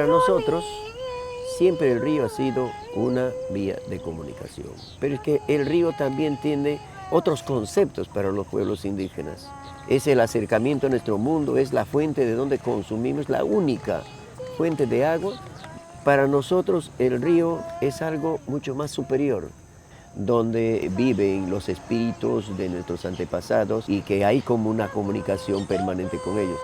nosotros siempre el río ha sido una vía de comunicación, pero es que el río también tiene otros conceptos para los pueblos indígenas. Es el acercamiento a nuestro mundo, es la fuente de donde consumimos, la única fuente de agua. Para nosotros el río es algo mucho más superior, donde viven los espíritus de nuestros antepasados y que hay como una comunicación permanente con ellos.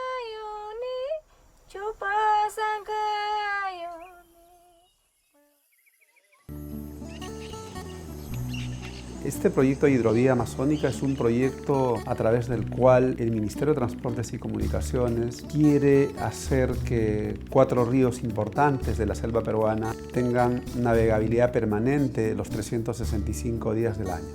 Este proyecto de hidrovía amazónica es un proyecto a través del cual el Ministerio de Transportes y Comunicaciones quiere hacer que 4 ríos importantes de la selva peruana tengan navegabilidad permanente los 365 días del año.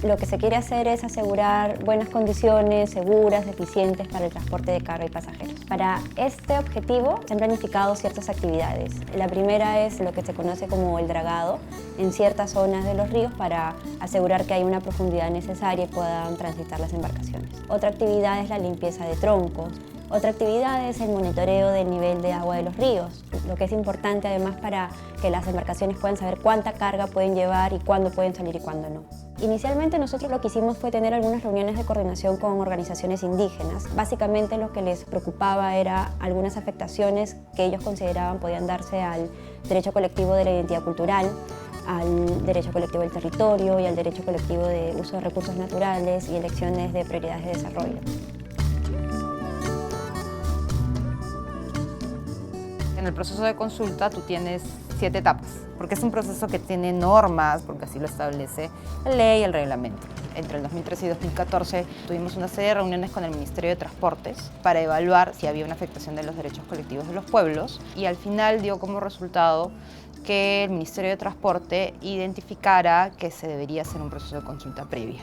Lo que se quiere hacer es asegurar buenas condiciones, seguras, eficientes para el transporte de carga y pasajeros. Para este objetivo se han planificado ciertas actividades. La primera es lo que se conoce como el dragado en ciertas zonas de los ríos para asegurar que hay una profundidad necesaria y puedan transitar las embarcaciones. Otra actividad es la limpieza de troncos. Otra actividad es el monitoreo del nivel de agua de los ríos, lo que es importante además para que las embarcaciones puedan saber cuánta carga pueden llevar y cuándo pueden salir y cuándo no. Inicialmente nosotros lo que hicimos fue tener algunas reuniones de coordinación con organizaciones indígenas. Básicamente lo que les preocupaba era algunas afectaciones que ellos consideraban podían darse al derecho colectivo de la identidad cultural, al derecho colectivo del territorio y al derecho colectivo de uso de recursos naturales y elecciones de prioridades de desarrollo. En el proceso de consulta tú tienes 7 etapas, porque es un proceso que tiene normas, porque así lo establece la ley y el reglamento. Entre el 2013 y 2014 tuvimos una serie de reuniones con el Ministerio de Transportes para evaluar si había una afectación de los derechos colectivos de los pueblos y al final dio como resultado que el Ministerio de Transporte identificara que se debería hacer un proceso de consulta previa.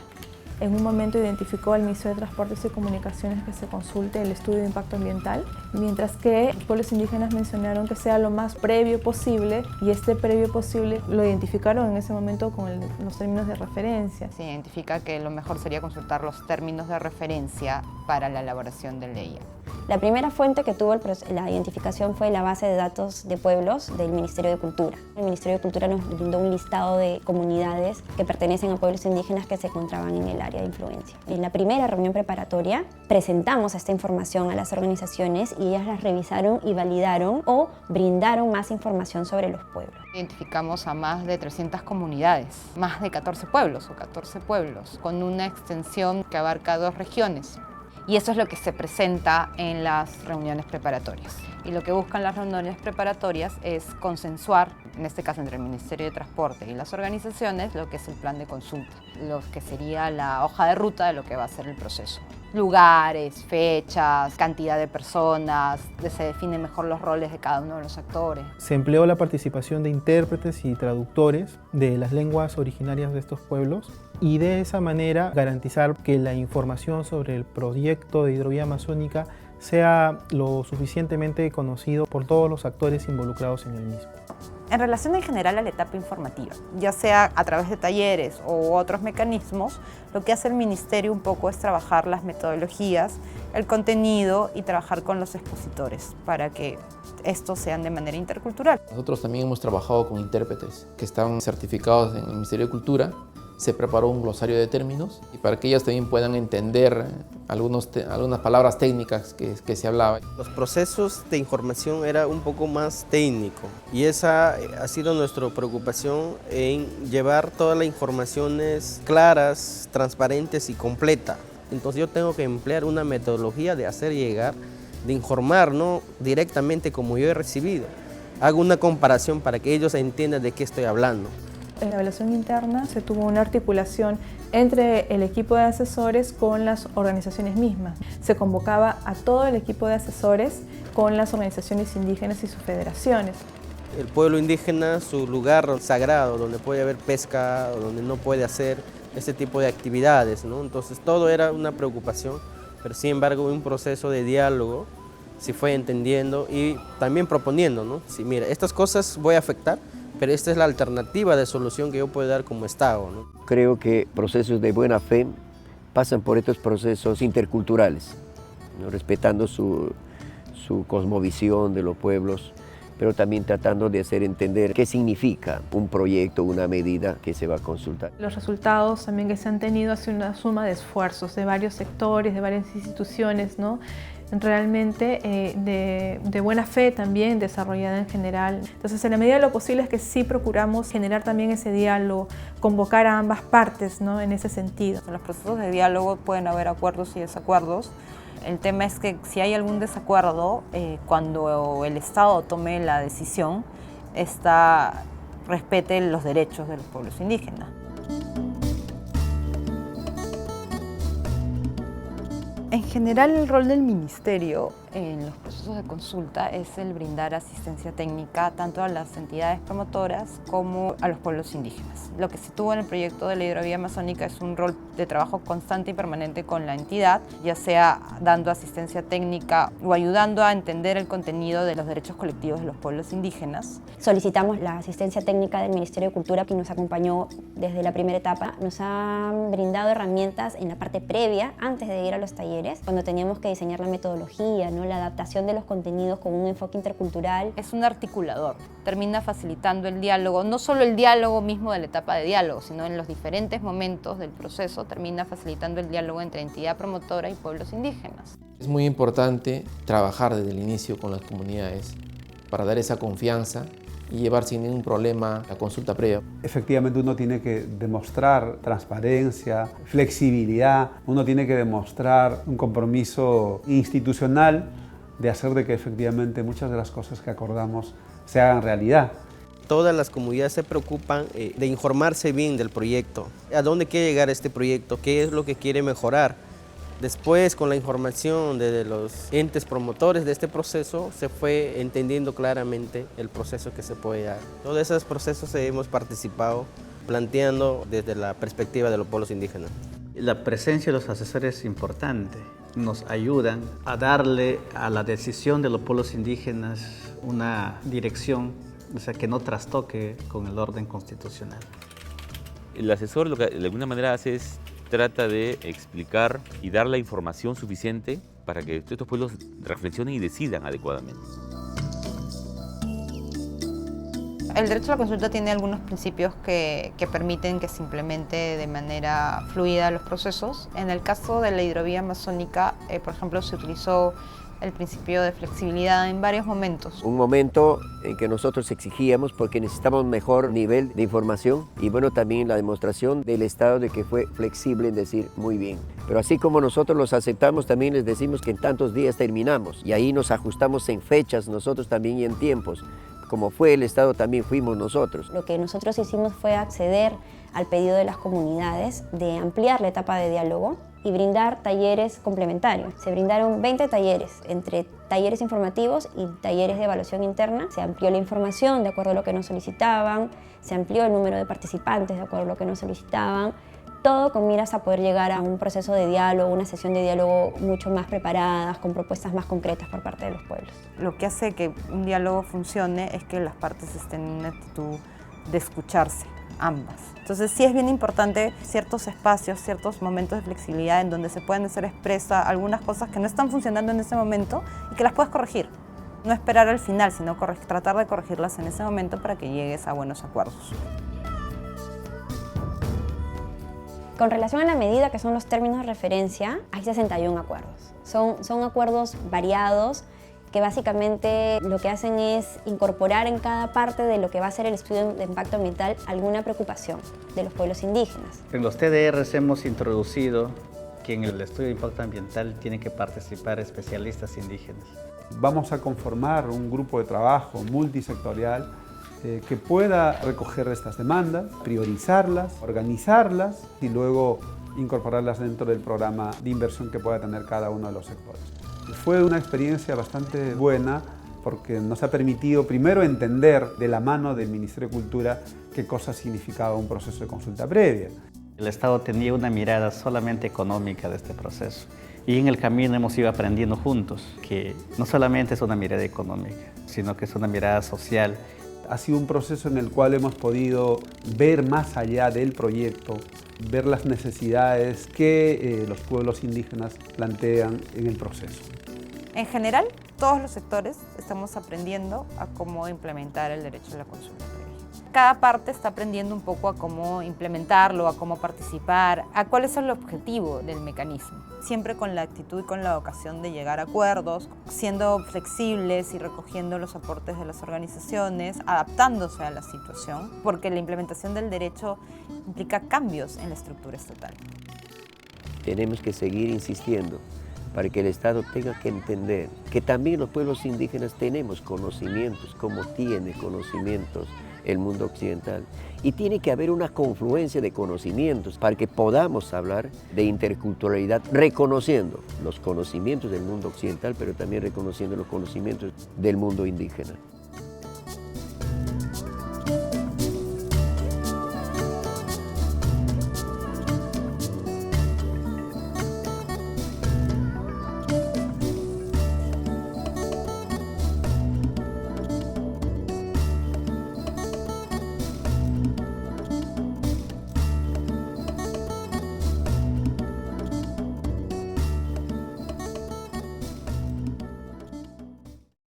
En un momento identificó al Ministerio de Transportes y Comunicaciones que se consulte el estudio de impacto ambiental, mientras que los pueblos indígenas mencionaron que sea lo más previo posible y este previo posible lo identificaron en ese momento con los términos de referencia. Se identifica que lo mejor sería consultar los términos de referencia para la elaboración de ley. La primera fuente que tuvo la identificación fue la base de datos de pueblos del Ministerio de Cultura. El Ministerio de Cultura nos brindó un listado de comunidades que pertenecen a pueblos indígenas que se encontraban en el área de influencia. En la primera reunión preparatoria presentamos esta información a las organizaciones y ellas las revisaron y validaron o brindaron más información sobre los pueblos. Identificamos a más de 300 comunidades, más de 14 pueblos con una extensión que abarca 2 regiones. Y eso es lo que se presenta en las reuniones preparatorias. Y lo que buscan las reuniones preparatorias es consensuar, en este caso entre el Ministerio de Transporte y las organizaciones, lo que es el plan de consulta, lo que sería la hoja de ruta de lo que va a ser el proceso. Lugares, fechas, cantidad de personas, se definen mejor los roles de cada uno de los actores. Se empleó la participación de intérpretes y traductores de las lenguas originarias de estos pueblos y de esa manera garantizar que la información sobre el proyecto de hidrovía amazónica sea lo suficientemente conocido por todos los actores involucrados en el mismo. En relación en general a la etapa informativa, ya sea a través de talleres u otros mecanismos, lo que hace el Ministerio un poco es trabajar las metodologías, el contenido y trabajar con los expositores para que estos sean de manera intercultural. Nosotros también hemos trabajado con intérpretes que están certificados en el Ministerio de Cultura. Se preparó un glosario de términos y para que ellas también puedan entender algunas palabras técnicas que se hablaban. Los procesos de información era un poco más técnico y esa ha sido nuestra preocupación en llevar todas las informaciones claras, transparentes y completas. Entonces yo tengo que emplear una metodología de hacer llegar, de informar, no directamente como yo he recibido. Hago una comparación para que ellos entiendan de qué estoy hablando. En la evaluación interna se tuvo una articulación entre el equipo de asesores con las organizaciones mismas. Se convocaba a todo el equipo de asesores con las organizaciones indígenas y sus federaciones. El pueblo indígena, su lugar sagrado, donde puede haber pesca, o donde no puede hacer este tipo de actividades, ¿no? Entonces todo era una preocupación, pero sin embargo un proceso de diálogo se fue entendiendo y también proponiendo, ¿no? Sí, mira, estas cosas voy a afectar, pero esta es la alternativa de solución que yo puedo dar como Estado, ¿no? Creo que procesos de buena fe pasan por estos procesos interculturales, ¿no? Respetando su cosmovisión de los pueblos, pero también tratando de hacer entender qué significa un proyecto, una medida que se va a consultar. Los resultados también que se han tenido ha sido una suma de esfuerzos de varios sectores, de varias instituciones, ¿no? Realmente de buena fe también, desarrollada en general. Entonces, en la medida de lo posible es que sí procuramos generar también ese diálogo, convocar a ambas partes, ¿no? En ese sentido. En los procesos de diálogo pueden haber acuerdos y desacuerdos. El tema es que si hay algún desacuerdo, cuando el Estado tome la decisión, respete los derechos de los pueblos indígenas. En general, el rol del Ministerio en los procesos de consulta es el brindar asistencia técnica tanto a las entidades promotoras como a los pueblos indígenas. Lo que se tuvo en el proyecto de la hidrovía amazónica es un rol de trabajo constante y permanente con la entidad, ya sea dando asistencia técnica o ayudando a entender el contenido de los derechos colectivos de los pueblos indígenas. Solicitamos la asistencia técnica del Ministerio de Cultura, que nos acompañó desde la primera etapa. Nos han brindado herramientas en la parte previa, antes de ir a los talleres, cuando teníamos que diseñar la metodología, ¿no? La adaptación de los contenidos con un enfoque intercultural. Es un articulador, termina facilitando el diálogo, no solo el diálogo mismo de la etapa de diálogo, sino en los diferentes momentos del proceso termina facilitando el diálogo entre entidad promotora y pueblos indígenas. Es muy importante trabajar desde el inicio con las comunidades para dar esa confianza y llevar sin ningún problema la consulta previa. Efectivamente, uno tiene que demostrar transparencia, flexibilidad, uno tiene que demostrar un compromiso institucional de hacer de que efectivamente muchas de las cosas que acordamos se hagan realidad. Todas las comunidades se preocupan de informarse bien del proyecto, a dónde quiere llegar este proyecto, qué es lo que quiere mejorar. Después, con la información de los entes promotores de este proceso, se fue entendiendo claramente el proceso que se puede dar. Todos esos procesos hemos participado planteando desde la perspectiva de los pueblos indígenas. La presencia de los asesores es importante. Nos ayudan a darle a la decisión de los pueblos indígenas una dirección, o sea, que no trastoque con el orden constitucional. El asesor lo que de alguna manera hace es trata de explicar y dar la información suficiente para que estos pueblos reflexionen y decidan adecuadamente. El derecho a la consulta tiene algunos principios que permiten que se implemente de manera fluida los procesos. En el caso de la hidrovía amazónica, por ejemplo, se utilizó el principio de flexibilidad en varios momentos. Un momento en que nosotros exigíamos porque necesitamos mejor nivel de información y bueno, también la demostración del Estado de que fue flexible en decir muy bien. Pero así como nosotros los aceptamos, también les decimos que en tantos días terminamos y ahí nos ajustamos en fechas nosotros también y en tiempos. Como fue el Estado, también fuimos nosotros. Lo que nosotros hicimos fue acceder al pedido de las comunidades de ampliar la etapa de diálogo y brindar talleres complementarios. Se brindaron 20 talleres, entre talleres informativos y talleres de evaluación interna. Se amplió la información de acuerdo a lo que nos solicitaban, se amplió el número de participantes de acuerdo a lo que nos solicitaban, todo con miras a poder llegar a un proceso de diálogo, una sesión de diálogo mucho más preparadas, con propuestas más concretas por parte de los pueblos. Lo que hace que un diálogo funcione es que las partes estén en una actitud de escucharse, ambas. Entonces sí es bien importante ciertos espacios, ciertos momentos de flexibilidad en donde se pueden hacer expresa algunas cosas que no están funcionando en ese momento y que las puedes corregir. No esperar al final, sino tratar de corregirlas en ese momento para que llegues a buenos acuerdos. Con relación a la medida, que son los términos de referencia, hay 61 acuerdos. Son acuerdos variados que básicamente lo que hacen es incorporar en cada parte de lo que va a ser el estudio de impacto ambiental alguna preocupación de los pueblos indígenas. En los TDRs hemos introducido que en el estudio de impacto ambiental tienen que participar especialistas indígenas. Vamos a conformar un grupo de trabajo multisectorial que pueda recoger estas demandas, priorizarlas, organizarlas y luego incorporarlas dentro del programa de inversión que pueda tener cada uno de los sectores. Fue una experiencia bastante buena porque nos ha permitido primero entender de la mano del Ministerio de Cultura qué cosa significaba un proceso de consulta previa. El Estado tenía una mirada solamente económica de este proceso y en el camino hemos ido aprendiendo juntos que no solamente es una mirada económica, sino que es una mirada social. Ha sido un proceso en el cual hemos podido ver más allá del proyecto, ver las necesidades que los pueblos indígenas plantean en el proceso. En general, Todos los sectores estamos aprendiendo a cómo implementar el derecho a la consulta previa. Cada parte está aprendiendo un poco a cómo implementarlo, a cómo participar, a cuál es el objetivo del mecanismo. Siempre con la actitud y con la vocación de llegar a acuerdos, siendo flexibles y recogiendo los aportes de las organizaciones, adaptándose a la situación, porque la implementación del derecho implica cambios en la estructura estatal. Tenemos que seguir insistiendo para que el Estado tenga que entender que también los pueblos indígenas tenemos conocimientos, como tiene conocimientos el mundo occidental. Y tiene que haber una confluencia de conocimientos para que podamos hablar de interculturalidad, reconociendo los conocimientos del mundo occidental, pero también reconociendo los conocimientos del mundo indígena.